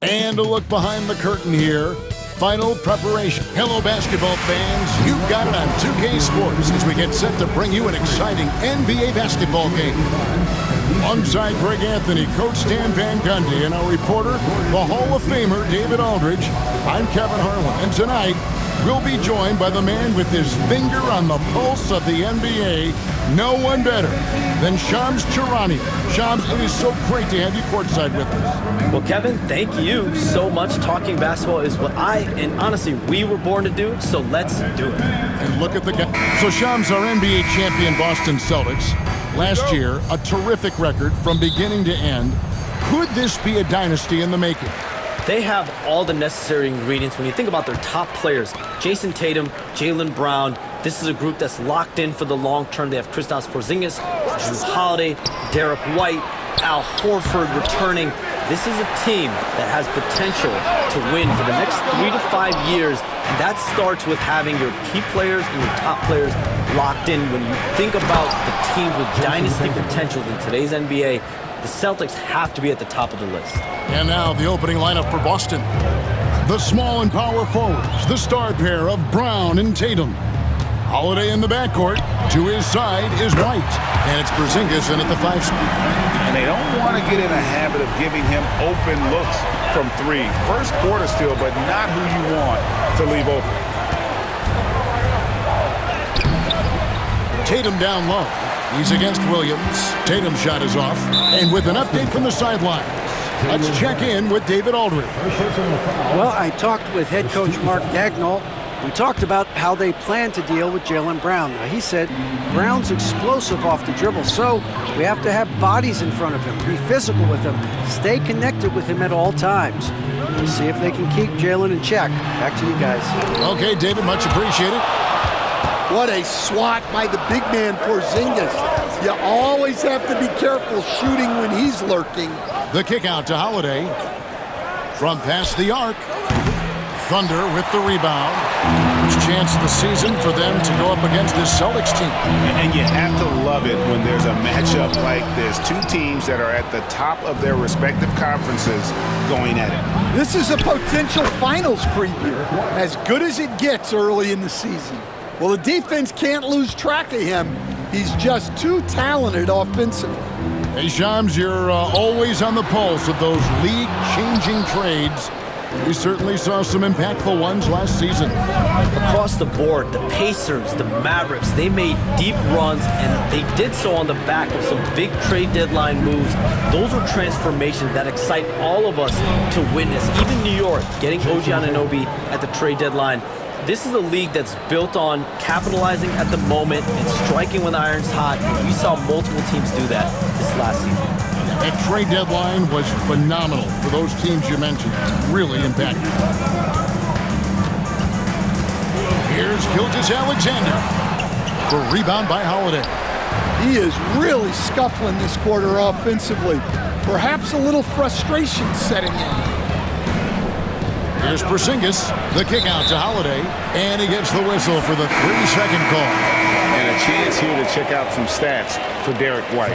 And a look behind the curtain here. Final preparation. Hello, basketball fans. You've got it on 2K Sports as we get set to bring you an exciting NBA basketball game. Alongside Greg Anthony, Coach Stan Van Gundy, and our reporter, the Hall of Famer David Aldridge, I'm Kevin Harlan. And tonight, we'll be joined by the man with his finger on the pulse of the NBA. No one better than Shams Charania. Shams, it is so great to have you courtside with us. Well, Kevin, thank you so much. Talking basketball is what and honestly, we were born to do, so let's do it. And look at the guy. So Shams, our NBA champion Boston Celtics, last year, a terrific record from beginning to end. Could this be a dynasty in the making? They have all the necessary ingredients. When you think about their top players, Jason Tatum, Jaylen Brown, this is a group that's locked in for the long term. They have Kristaps Porzingis, Jrue Holiday, Derek White, Al Horford returning. This is a team that has potential to win for the next 3 to 5 years, and that starts with having your key players and your top players locked in. When you think about the teams with dynasty potential in today's NBA, the Celtics have to be at the top of the list. And now the opening lineup for Boston. The small and power forwards, the star pair of Brown and Tatum. Holiday in the backcourt. To his side is White. And it's Porzingis in at the 5 spot. And they don't want to get in a habit of giving him open looks from 3. First quarter still, but not who you want to leave open. Tatum down low. He's against Williams. Tatum's shot is off. And with an update from the sideline, let's check in with David Aldridge. Well, I talked with head coach Mark Dagnall. We talked about how they plan to deal with Jaylen Brown. Now, he said Brown's explosive off the dribble, so we have to have bodies in front of him, be physical with him, stay connected with him at all times. We'll see if they can keep Jaylen in check. Back to you guys. Okay, David, much appreciated. What a swat by the big man Porzingis. You always have to be careful shooting when he's lurking. The kick out to Holiday. From past the arc. Thunder with the rebound. First chance of the season for them to go up against this Celtics team. And you have to love it when there's a matchup like this. Two teams that are at the top of their respective conferences going at it. This is a potential finals preview. As good as it gets early in the season. Well, the defense can't lose track of him. He's just too talented offensively. Hey, Shams, you're always on the pulse of those league-changing trades. We certainly saw some impactful ones last season. Across the board, the Pacers, the Mavericks, they made deep runs, and they did so on the back of some big trade deadline moves. Those are transformations that excite all of us to witness. Even New York, getting OG Anunoby at the trade deadline. This is a league that's built on capitalizing at the moment and striking when the iron's hot. We saw multiple teams do that this last season. That trade deadline was phenomenal for those teams you mentioned. Really impactful. Here's Gilgeous-Alexander. The rebound by Holiday. He is really scuffling this quarter offensively. Perhaps a little frustration setting in. Here's Porzingis, the kick out to Holiday, and he gets the whistle for the 3-second call. And a chance here to check out some stats for Derek White.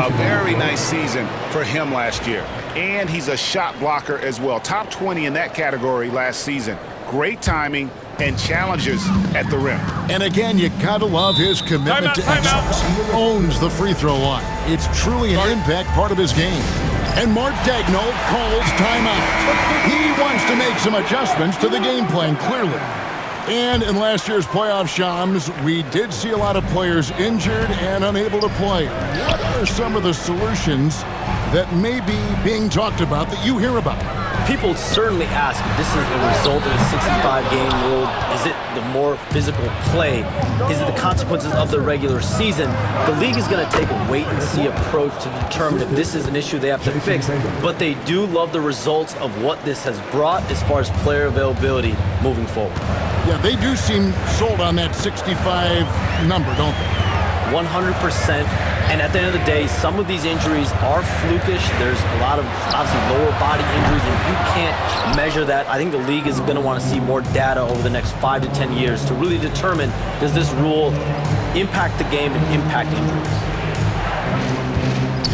A very nice season for him last year. And he's a shot blocker as well. Top 20 in that category last season. Great timing and challenges at the rim. And again, you gotta love his commitment to excellence. He owns the free throw line. It's truly an impact part of his game. And Mark Dagnall calls timeout. He wants to make some adjustments to the game plan, clearly. And in last year's playoff, Shams, we did see a lot of players injured and unable to play. What are some of the solutions that may be being talked about that you hear about? People certainly ask if this is the result of a 65-game rule. Is it the more physical play? Is it the consequences of the regular season? The league is going to take a wait-and-see approach to determine if this is an issue they have to fix. But they do love the results of what this has brought as far as player availability moving forward. Yeah, they do seem sold on that 65 number, don't they? 100%. And at the end of the day, some of these injuries are flukish. There's a lot of, obviously, lower body injuries, and you can't measure that. I think the league is going to want to see more data over the next 5 to 10 years to really determine, does this rule impact the game and impact injuries?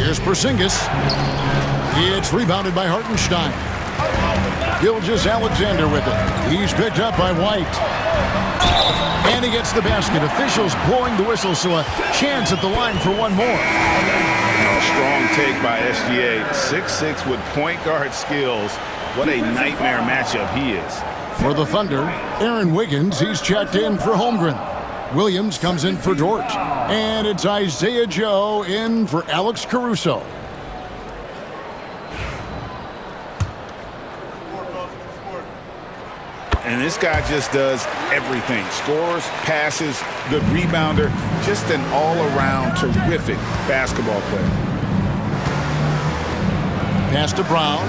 Here's Porzingis. It's rebounded by Hartenstein. Gilgeous-Alexander with it. He's picked up by White. And he gets the basket. Officials blowing the whistle, so a chance at the line for one more. Strong take by SGA. 6'6" with point guard skills. What a nightmare matchup he is. For the Thunder, Aaron Wiggins, he's checked in for Holmgren. Williams comes in for Dort. And it's Isaiah Joe in for Alex Caruso. And this guy just does everything. Scores, passes, good rebounder. Just an all-around terrific basketball player. Pass to Brown.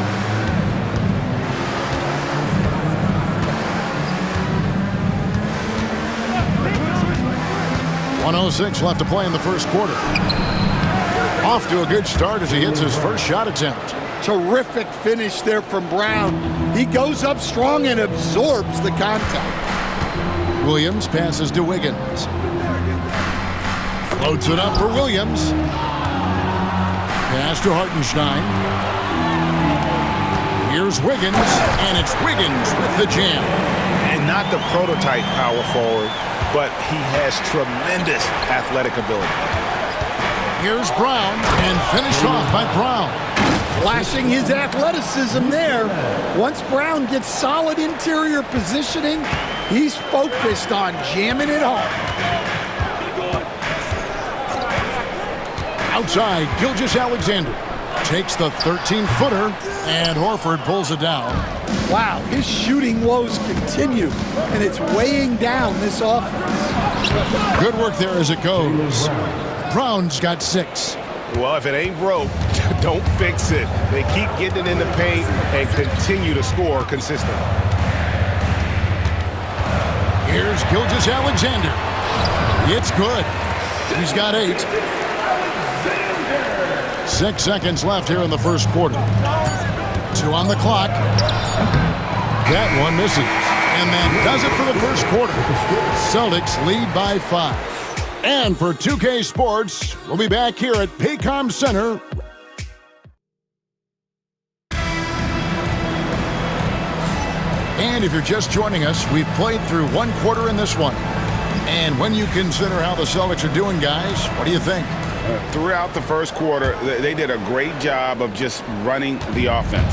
.106 left to play in the first quarter. Off to a good start as he hits his first shot attempt. Terrific finish there from Brown. He goes up strong and absorbs the contact. Williams passes to Wiggins. Floats it up for Williams. Pass to Hartenstein. Here's Wiggins, and it's Wiggins with the jam. And not the prototype power forward, but he has tremendous athletic ability. Here's Brown, and finished off by Brown. Flashing his athleticism there. Once Brown gets solid interior positioning, he's focused on jamming it home. Outside, Gilgeous-Alexander takes the 13-footer, and Horford pulls it down. Wow, his shooting woes continue, and it's weighing down this offense. Good work there as it goes. Brown's got 6. Well, if it ain't broke, don't fix it. They keep getting it in the paint and continue to score consistently. Here's Gilgeous-Alexander. It's good. He's got 8. 6 seconds left here in the first quarter. 2 on the clock. That one misses. And that does it for the first quarter. Celtics lead by 5. And for 2K Sports, we'll be back here at Paycom Center. And if you're just joining us, we've played through one quarter in this one. And when you consider how the Celtics are doing, guys, what do you think? Throughout the first quarter, they did a great job of just running the offense.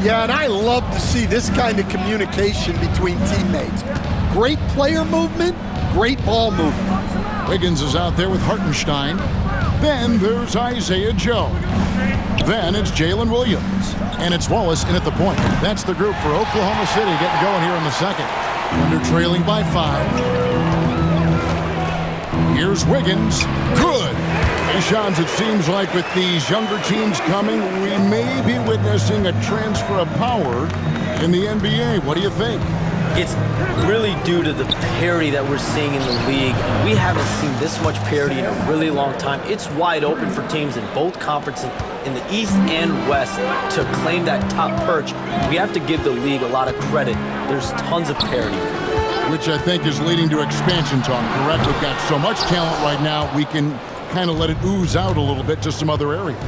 Yeah, and I love to see this kind of communication between teammates. Great player movement, great ball movement. Wiggins is out there with Hartenstein. Then there's Isaiah Joe. Then it's Jalen Williams. And it's Wallace in at the point. That's the group for Oklahoma City getting going here in the second. Under trailing by 5. Here's Wiggins. Good. Hey, Shams, it seems like with these younger teams coming, we may be witnessing a transfer of power in the NBA. What do you think? It's really due to the parity that we're seeing in the league. And we haven't seen this much parity in a really long time. It's wide open for teams in both conferences, in the East and West, to claim that top perch. We have to give the league a lot of credit. There's tons of parity. Which I think is leading to expansion talk, correct? We've got so much talent right now, we can kind of let it ooze out a little bit to some other areas.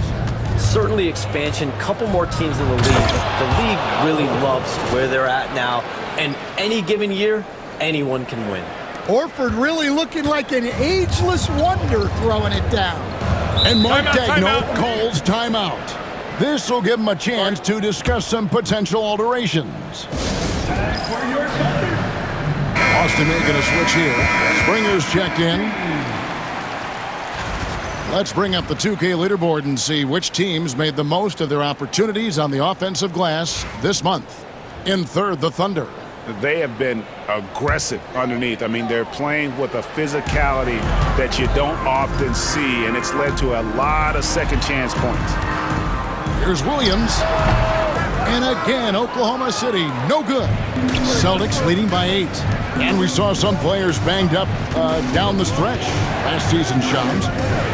Certainly expansion, couple more teams in the league. The league really loves where they're at now. And any given year, anyone can win. Horford really looking like an ageless wonder throwing it down. And Mark Daigneault calls timeout. This will give him a chance to discuss some potential alterations. Austin making a switch here. Springer's checked in. Let's bring up the 2K leaderboard and see which teams made the most of their opportunities on the offensive glass this month. In third, the Thunder. They have been aggressive underneath. I mean, they're playing with a physicality that you don't often see, and it's led to a lot of second chance points. Here's Williams. And again, Oklahoma City, no good. Celtics leading by 8. And we saw some players banged up down the stretch last season, Shams.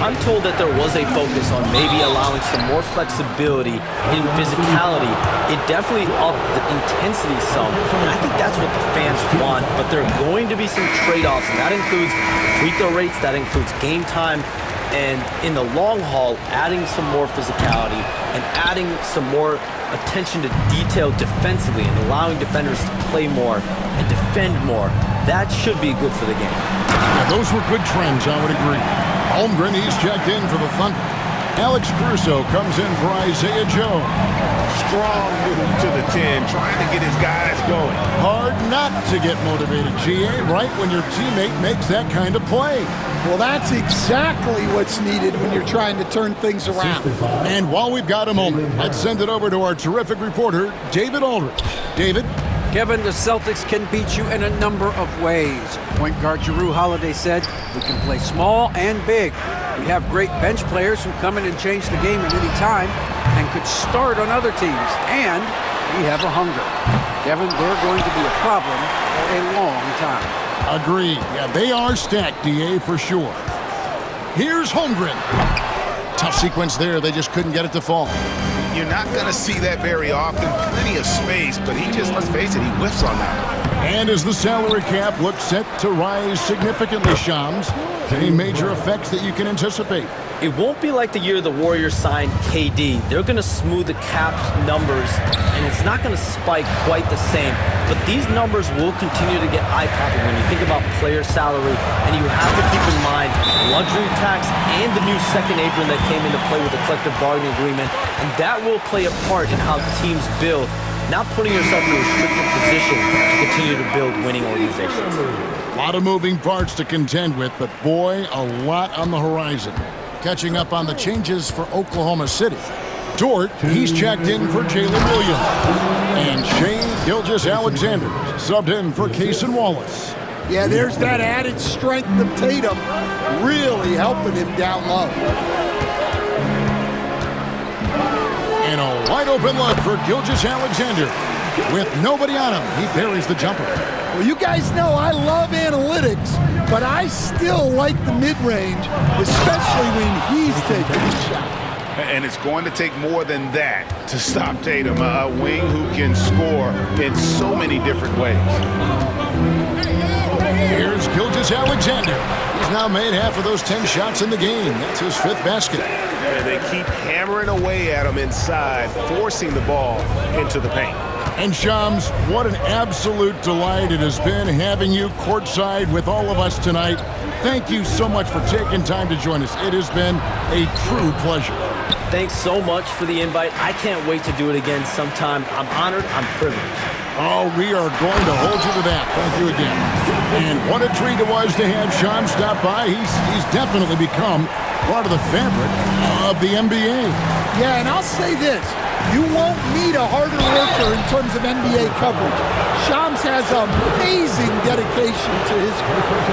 I'm told that there was a focus on maybe allowing some more flexibility in physicality. It definitely upped the intensity some, and I think that's what the fans want. But there are going to be some trade-offs, and that includes free throw rates, that includes game time. And in the long haul, adding some more physicality and adding some more attention to detail defensively and allowing defenders to play more and defend more, that should be good for the game. Yeah, those were good trends, I would agree. Holmgren, he's checked in for the Thunder. Alex Caruso comes in for Isaiah Joe. Strong move to the 10, trying to get his guys going. Hard not to get motivated, GA, right when your teammate makes that kind of play. Well, that's exactly what's needed when you're trying to turn things around. And while we've got a moment, let's send it over to our terrific reporter, David Aldridge. David? Kevin, the Celtics can beat you in a number of ways. Point guard Jrue Holiday said, "We can play small and big. We have great bench players who come in and change the game at any time and could start on other teams. And we have a hunger." Kevin, they're going to be a problem for a long time. Agreed. Yeah, they are stacked, DA, for sure. Here's Holmgren. Tough sequence there. They just couldn't get it to fall. You're not going to see that very often. Plenty of space, but he just, let's face it, he whiffs on that. And as the salary cap looks set to rise significantly, Shams, any major effects that you can anticipate? It won't be like the year the Warriors signed KD. They're going to smooth the cap numbers, and it's not going to spike quite the same. But these numbers will continue to get eye-popping when you think about player salary, and you have to keep in mind luxury tax and the new second apron that came into play with the collective bargaining agreement, and that will play a part in how teams build, not putting yourself in a restricted position to continue to build winning organizations. A lot of moving parts to contend with, but boy, a lot on the horizon. Catching up on the changes for Oklahoma City. Dort, he's checked in for Jalen Williams. And Shea Gilgeous-Alexander subbed in for Cason Wallace. Yeah, there's that added strength of Tatum really helping him down low. And a wide open look for Gilgeous-Alexander. With nobody on him, he buries the jumper. Well, you guys know I love analytics, but I still like the mid-range, especially when he's taking a shot. And it's going to take more than that to stop Tatum, a wing who can score in so many different ways. Here's Gilgeous-Alexander. He's now made half of those 10 shots in the game. That's his 5th basket. And they keep hammering away at him inside, forcing the ball into the paint. And Shams, what an absolute delight it has been having you courtside with all of us tonight. Thank you so much for taking time to join us. It has been a true pleasure. Thanks so much for the invite. I can't wait to do it again sometime. I'm honored. I'm privileged. Oh, we are going to hold you to that. Thank you again. And what a treat it was to have Shams stop by. He's definitely become part of the fabric of the NBA. Yeah, and I'll say this. You won't meet a harder worker in terms of NBA coverage. Shams has amazing dedication to his career.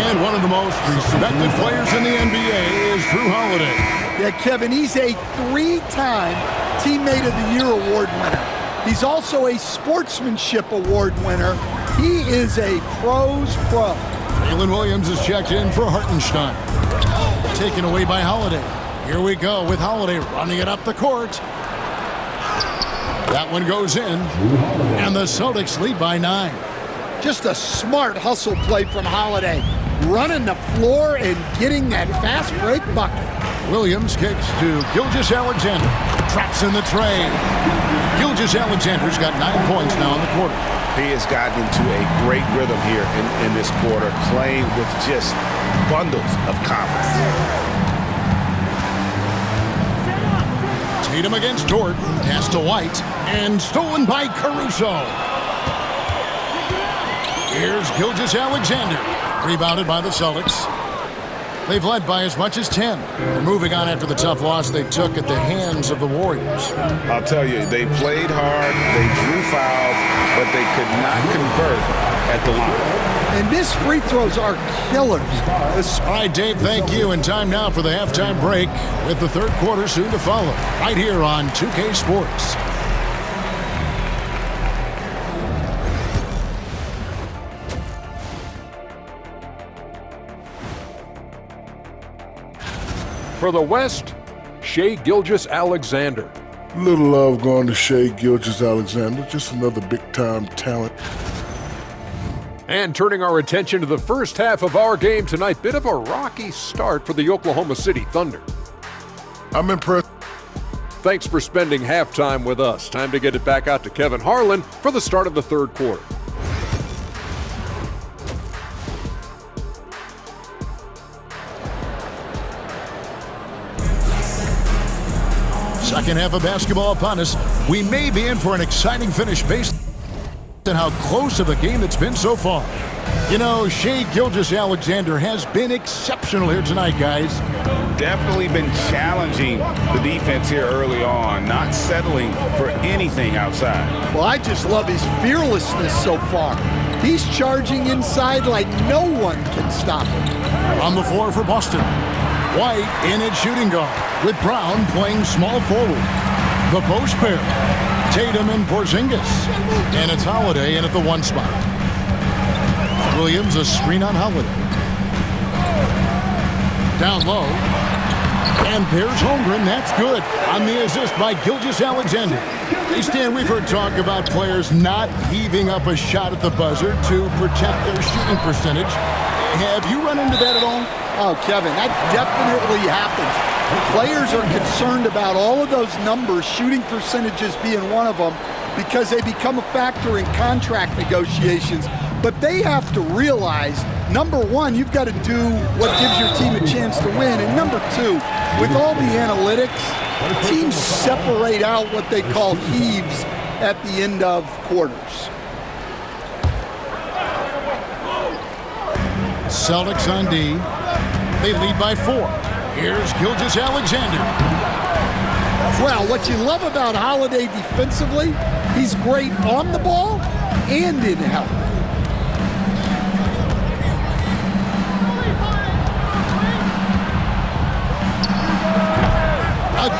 And one of the most respected players in the NBA is Jrue Holiday. Yeah, Kevin, he's a 3-time Teammate of the Year award winner. He's also a Sportsmanship Award winner. He is a pro's pro. Jalen Williams is checked in for Hartenstein. Taken away by Holiday. Here we go with Holiday running it up the court. That one goes in, and the Celtics lead by 9. Just a smart hustle play from Holiday. Running the floor and getting that fast break bucket. Williams kicks to Gilgeous-Alexander. Traps in the tray. Gilgeous-Alexander's got 9 points now in the quarter. He has gotten into a great rhythm here in this quarter, playing with just bundles of confidence. Tatum against Dort. Pass to White. And stolen by Caruso. Here's Gilgeous-Alexander. Rebounded by the Celtics. They've led by as much as 10. They're moving on after the tough loss they took at the hands of the Warriors. I'll tell you, they played hard, they drew fouls, but they could not convert at the line. And missed free throws are killers. All right, Dave, thank you. And time now for the halftime break with the third quarter soon to follow. Right here on 2K Sports. For the West, Shea Gilgeous-Alexander. Little love going to Shea Gilgeous-Alexander, just another big-time talent. And turning our attention to the first half of our game tonight, bit of a rocky start for the Oklahoma City Thunder. I'm impressed. Thanks for spending halftime with us. Time to get it back out to Kevin Harlan for the start of the third quarter. Second half of basketball upon us. We may be in for an exciting finish based on how close of a game it's been so far. You know, Shai Gilgeous-Alexander has been exceptional here tonight, guys. Definitely been challenging the defense here early on, not settling for anything outside. Well, I just love his fearlessness so far. He's charging inside like no one can stop him. On the floor for Boston, White in at shooting guard, with Brown playing small forward. The post pair, Tatum and Porzingis. And it's Holiday in at the 1 spot. Williams a screen on Holiday. Down low. And there's Holmgren. That's good. On the assist by Gilgeous-Alexander. Hey, Stan, we've heard talk about players not heaving up a shot at the buzzer to protect their shooting percentage. Have you run into that at all? Oh, Kevin, that definitely happens. Players are concerned about all of those numbers, shooting percentages being one of them, because they become a factor in contract negotiations. But they have to realize, number one, you've got to do what gives your team a chance to win. And number two, with all the analytics, teams separate out what they call heaves at the end of quarters. Celtics on D. They lead by 4. Here's Gilgeous-Alexander. Well, what you love about Holiday defensively, he's great on the ball and in help.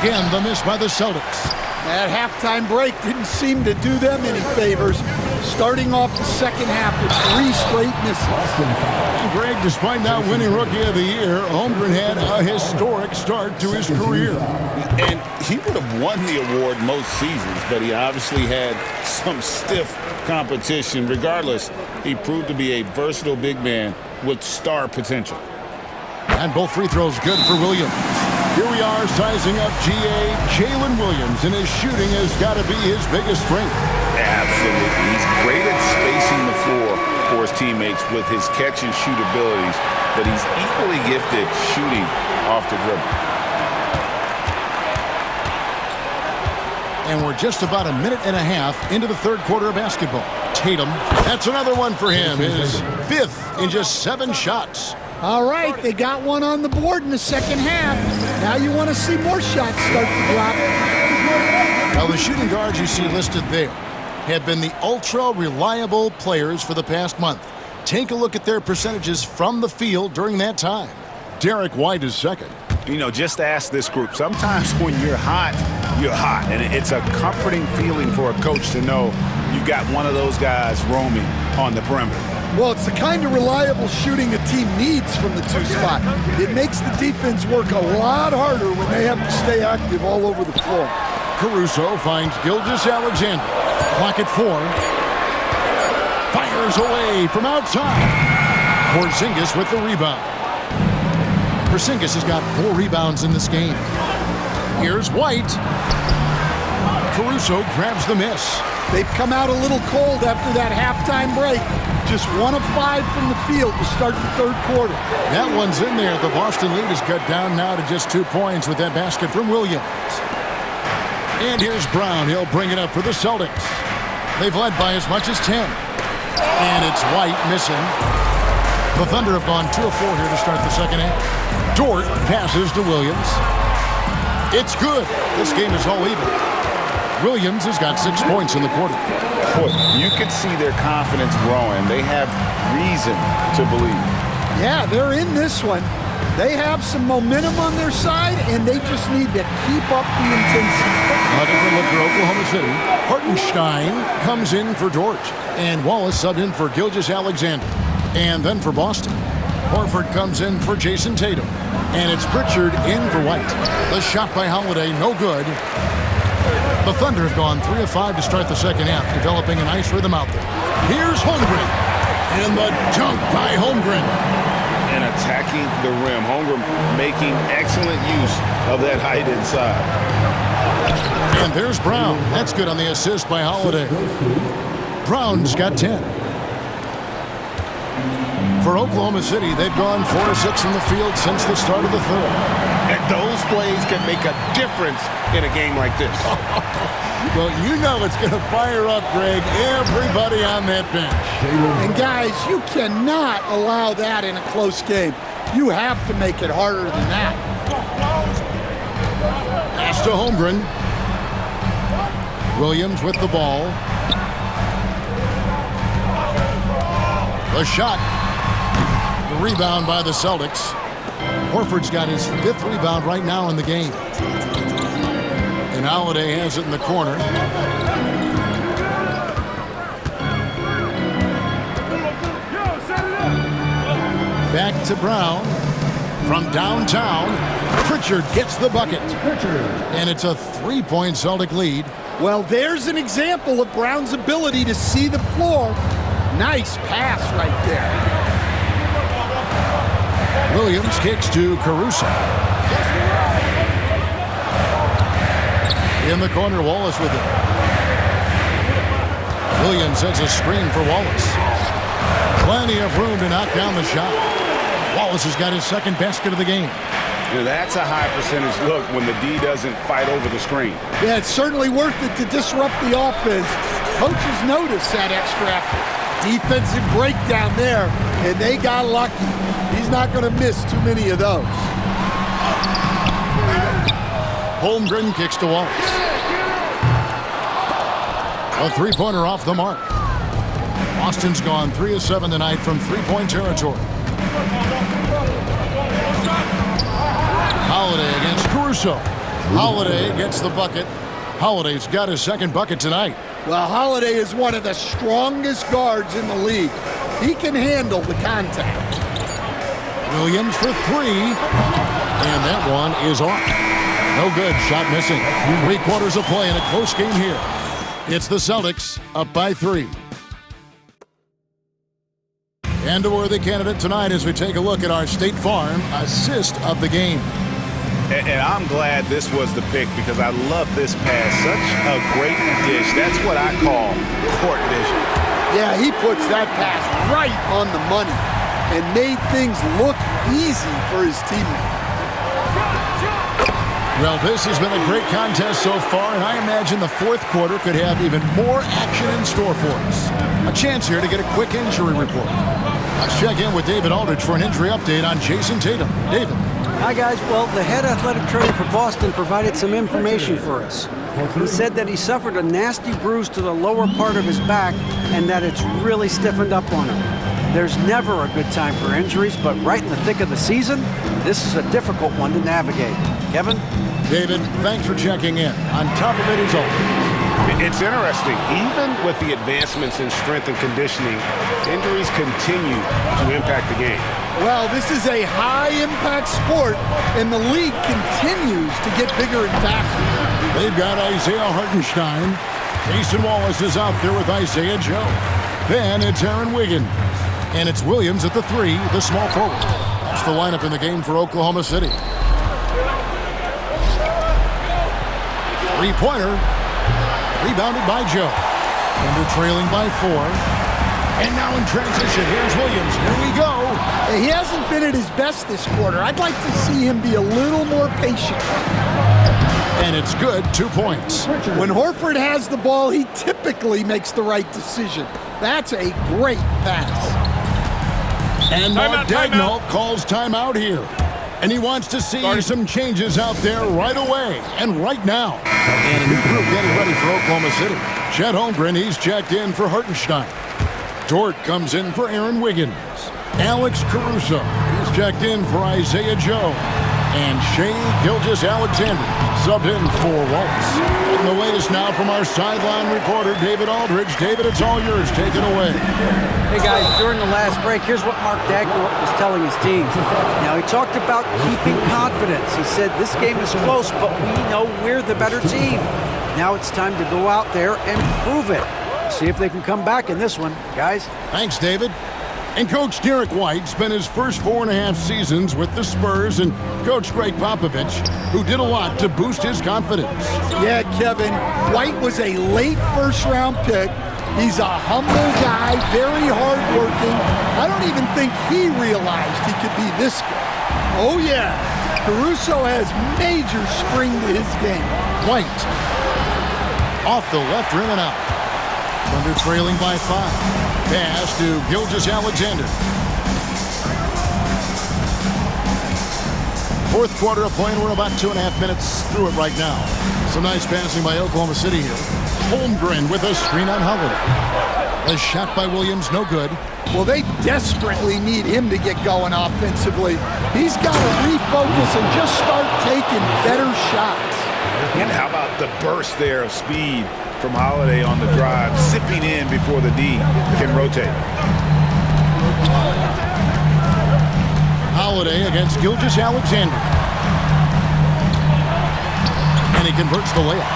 Again, the miss by the Celtics. That halftime break didn't seem to do them any favors. Starting off the second half with 3 straight misses. And Greg, despite not winning Rookie of the Year, Holmgren had a historic start to his career. And he would have won the award most seasons, but he obviously had some stiff competition. Regardless, he proved to be a versatile big man with star potential. And both free throws good for Williams. Here we are sizing up Jalen Williams, and his shooting has got to be his biggest strength. Absolutely. He's great at spacing the floor for his teammates with his catch and shoot abilities, but he's equally gifted shooting off the dribble. And we're just about a minute and a half into the third quarter of basketball. Tatum, that's another one for him. His 5th in just 7 shots. All right, they got one on the board in the second half. Now you want to see more shots start to drop. Now the shooting guards you see listed there have been the ultra-reliable players for the past month. Take a look at their percentages from the field during that time. Derek White is second. You know, just ask this group. Sometimes when you're hot, you're hot. And it's a comforting feeling for a coach to know you've got one of those guys roaming on the perimeter. Well, it's the kind of reliable shooting a team needs from the 2 spot. It makes the defense work a lot harder when they have to stay active all over the floor. Caruso finds Gilgeous-Alexander. Clock at 4. Fires away from outside. Porzingis with the rebound. Porzingis has got 4 rebounds in this game. Here's White. Caruso grabs the miss. They've come out a little cold after that halftime break. Just 1 of 5 from the field to start the third quarter. That one's in there. The Boston lead is cut down now to just 2 points with that basket from Williams. And here's Brown. He'll bring it up for the Celtics. They've led by as much as 10. And it's White missing. The Thunder have gone 2 of 4 here to start the second half. Dort passes to Williams. It's good. This game is all even. Williams has got 6 points in the quarter. Boy, you could see their confidence growing. They have reason to believe. Yeah, they're in this one. They have some momentum on their side, and they just need to keep up the intensity. A different look for Oklahoma City. Hartenstein comes in for Dort, and Wallace subbed in for Gilgeous-Alexander. And then for Boston, Horford comes in for Jason Tatum. And it's Pritchard in for White. The shot by Holiday, no good. The Thunder have gone 3 of 5 to start the second half, developing a nice rhythm out there. Here's Holmgren. And the dunk by Holmgren. And attacking the rim. Holmgren making excellent use of that height inside. And there's Brown. That's good on the assist by Holiday. Brown's got 10. For Oklahoma City, they've gone 4 of 6 from the field since the start of the third. And those plays can make a difference in a game like this. Well, you know it's going to fire up, Greg, everybody on that bench. And guys, you cannot allow that in a close game. You have to make it harder than that. Pass to Holmgren. Williams with the ball. The shot. The rebound by the Celtics. Horford's got his 5th rebound right now in the game. And Holiday has it in the corner. Back to Brown. From downtown, Pritchard gets the bucket. And it's a 3-point Celtic lead. Well, there's an example of Brown's ability to see the floor. Nice pass right there. Williams kicks to Caruso. In the corner, Wallace with it. Williams sets a screen for Wallace. Plenty of room to knock down the shot. Wallace has got his 2nd basket of the game. Yeah, that's a high percentage look when the D doesn't fight over the screen. Yeah, it's certainly worth it to disrupt the offense. Coaches notice that extra effort. Defensive breakdown there, and they got lucky. He's not going to miss too many of those. Holmgren kicks to Wallace. A 3-pointer off the mark. Austin's gone 3 of 7 tonight from 3-point territory. Holiday against Caruso. Holiday gets the bucket. Holiday's got his 2nd bucket tonight. Well, Holiday is one of the strongest guards in the league. He can handle the contact. Williams for 3. And that one is off. No good. Shot missing. 3 quarters of play in a close game here. It's the Celtics up by 3. And a worthy candidate tonight as we take a look at our State Farm assist of the game. And I'm glad this was the pick because I love this pass. Such a great dish. That's what I call court vision. Yeah, he puts that pass right on the money and made things look easy for his teammate. Well, this has been a great contest so far, and I imagine the 4th quarter could have even more action in store for us. A chance here to get a quick injury report. Let's check in with David Aldridge for an injury update on Jason Tatum. David. Hi, guys. Well, the head athletic trainer for Boston provided some information for us. He said that he suffered a nasty bruise to the lower part of his back and that it's really stiffened up on him. There's never a good time for injuries, but right in the thick of the season, this is a difficult one to navigate. Kevin? David, thanks for checking in. On top of it is all. It's interesting. Even with the advancements in strength and conditioning, injuries continue to impact the game. Well, this is a high-impact sport, and the league continues to get bigger and faster. They've got Isaiah Hartenstein. Jason Wallace is out there with Isaiah Joe. Then it's Aaron Wiggins. And it's Williams at the 3, the small forward. That's the lineup in the game for Oklahoma City. 3-pointer. Rebounded by Joe. And they're trailing by 4. And now in transition, here's Williams. Here we go. He hasn't been at his best this quarter. I'd like to see him be a little more patient. And it's good, 2 points. When Horford has the ball, he typically makes the right decision. That's a great pass. And Mark Dagnall calls timeout here. And he wants to see some changes out there right away and right now. And a new group getting ready for Oklahoma City. Chet Holmgren, he's checked in for Hartenstein. Dort comes in for Aaron Wiggins. Alex Caruso, he's checked in for Isaiah Joe. And Shai Gilgeous-Alexander subbed in for Wallace. And the latest now from our sideline reporter, David Aldridge. David, it's all yours. Take it away. Hey, guys, during the last break, here's what Mark Dagnall was telling his team. Now, he talked about keeping confidence. He said, this game is close, but we know we're the better team. Now it's time to go out there and prove it. See if they can come back in this one. Guys? Thanks, David. And Coach Derek White spent his first 4.5 seasons with the Spurs and Coach Greg Popovich, who did a lot to boost his confidence. Yeah, Kevin, White was a late first-round pick. He's a humble guy, very hardworking. I don't even think he realized he could be this good. Oh, yeah. Caruso has major spring to his game. White off the left rim and out. Thunder trailing by 5. Pass to Gilgeous-Alexander. Fourth quarter of play, and we're about 2.5 minutes through it right now. Some nice passing by Oklahoma City here. Holmgren with a screen on Holiday. A shot by Williams, no good. Well, they desperately need him to get going offensively. He's got to refocus and just start taking better shots. And how about the burst there of speed from Holiday on the drive, zipping in before the D can rotate. Holiday against Gilgeous-Alexander. And he converts the layup.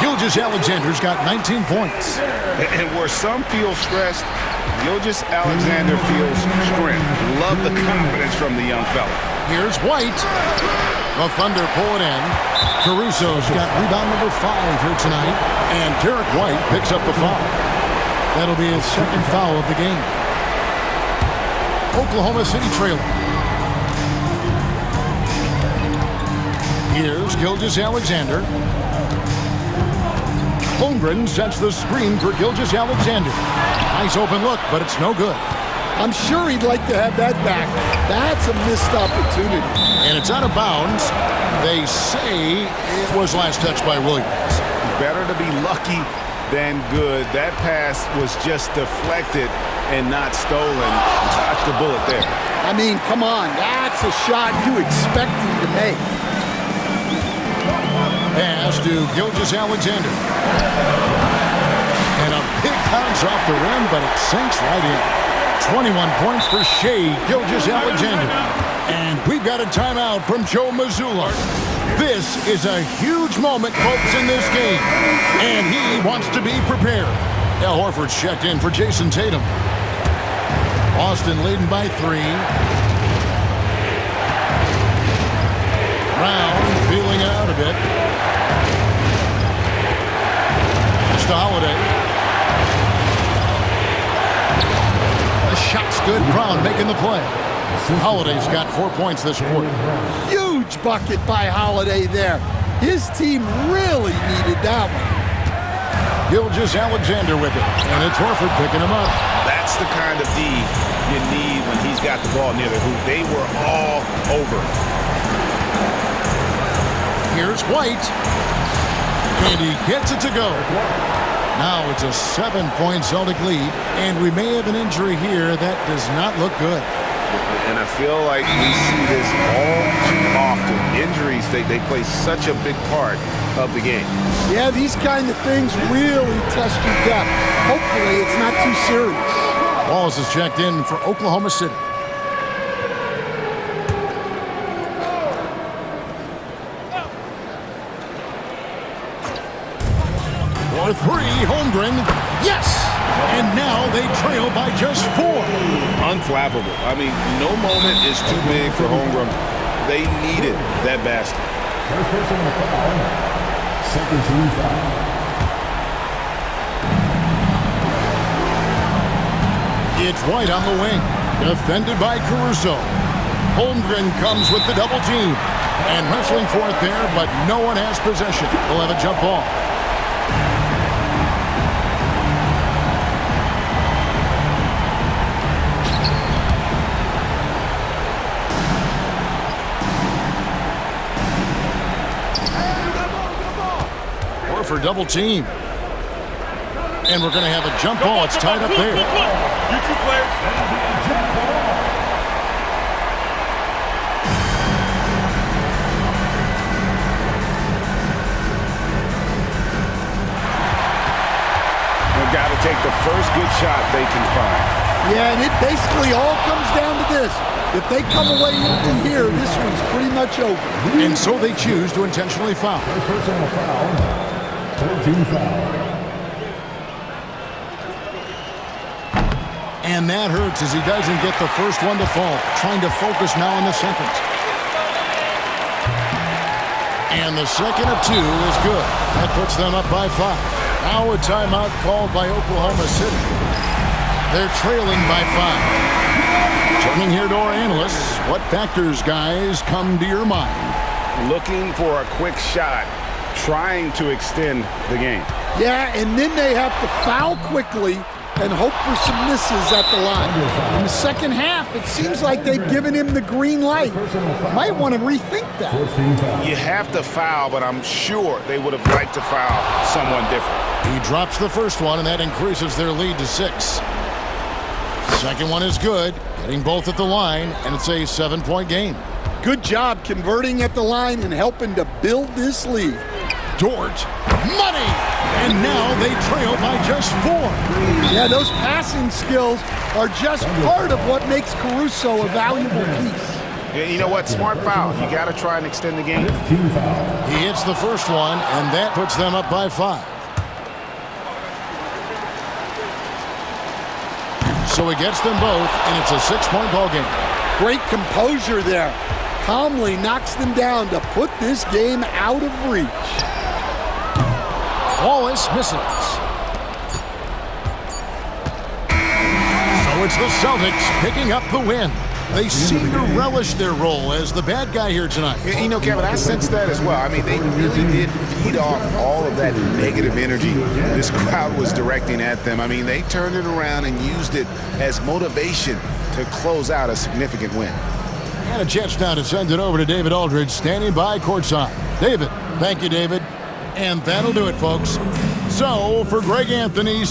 Gilgeous-Alexander's got 19 points. And where some feel stressed, Gilgeous-Alexander feels strength. Love the confidence from the young fella. Here's White. The Thunder pull it in. Caruso's got rebound number 5 here tonight. And Derek White picks up the foul. That'll be his second foul of the game. Oklahoma City trailing. Here's Gilgeous-Alexander. Holmgren sets the screen for Gilgeous-Alexander. Nice open look, but it's no good. I'm sure he'd like to have that back. That's a missed opportunity. And it's out of bounds. They say it was last touched by Williams. Better to be lucky than good. That pass was just deflected and not stolen. Dodged the bullet there. I mean, come on. That's a shot you expect him to make. Pass to Gilgeous-Alexander. And a big bounce off the rim, but it sinks right in. 21 points for Shai Gilgeous-Alexander. And we've got a timeout from Joe Mazzulla. This is a huge moment, folks, in this game. And he wants to be prepared. Al Horford's checked in for Jason Tatum. Boston leading by 3. Brown feeling it out a bit. To Holiday. The shot's good. Brown making the play. Holiday's got 4 points this quarter. Huge bucket by Holiday there. His team really needed that one. Gilgeous-Alexander with it. And it's Horford picking him up. That's the kind of D you need when he's got the ball near the hoop. They were all over. Here's White. And he gets it to go. Now it's a 7-point Celtic lead, and we may have an injury here that does not look good. And I feel like we see this all too often. Injuries, they play such a big part of the game. Yeah, these kind of things really test your depth. Hopefully it's not too serious. Wallace is checked in for Oklahoma City. For 3, Holmgren. Yes! And now they trail by just 4. Unflappable. I mean, no moment is too big for Holmgren. They needed that basket. First person on the foul. Second team foul. It's White on the wing. Defended by Caruso. Holmgren comes with the double team. And wrestling for it there, but no one has possession. We'll have a jump ball. For double team. And we're going to have a jump ball. It's tied up there. You two players. They've got to take the first good shot they can find. Yeah, and it basically all comes down to this. If they come away empty here, this one's pretty much over. And so they choose to intentionally foul. First person on the foul. 13 foul. And that hurts as he doesn't get the first one to fall. Trying to focus now on the second. And the second of 2 is good. That puts them up by 5. Now a timeout called by Oklahoma City. They're trailing by 5. Turning here to our analysts, what factors, guys, come to your mind? Looking for a quick shot, trying to extend the game. Yeah, and then they have to foul quickly and hope for some misses at the line. In the second half, it seems like they've given him the green light. Might want to rethink that. You have to foul, but I'm sure they would have liked to foul someone different. He drops the first one, and that increases their lead to 6. Second one is good, getting both at the line, and it's a 7-point game. Good job converting at the line and helping to build this lead. Dort, money! And now they trail by just 4. Yeah, those passing skills are just part of what makes Caruso a valuable piece. Yeah, you know what? Smart foul. You got to try and extend the game. He hits the first one, and that puts them up by 5. So he gets them both, and it's a 6-point ball game. Great composure there. Calmly knocks them down to put this game out of reach. Wallace misses. So it's the Celtics picking up the win. They seem to relish their role as the bad guy here tonight. You know, Kevin, I sense that as well. I mean, they really did feed off all of that negative energy this crowd was directing at them. I mean, they turned it around and used it as motivation to close out a significant win. And a chance now to send it over to David Aldridge, standing by courtside. David, thank you, David. And that'll do it, folks. So, for Greg Anthony,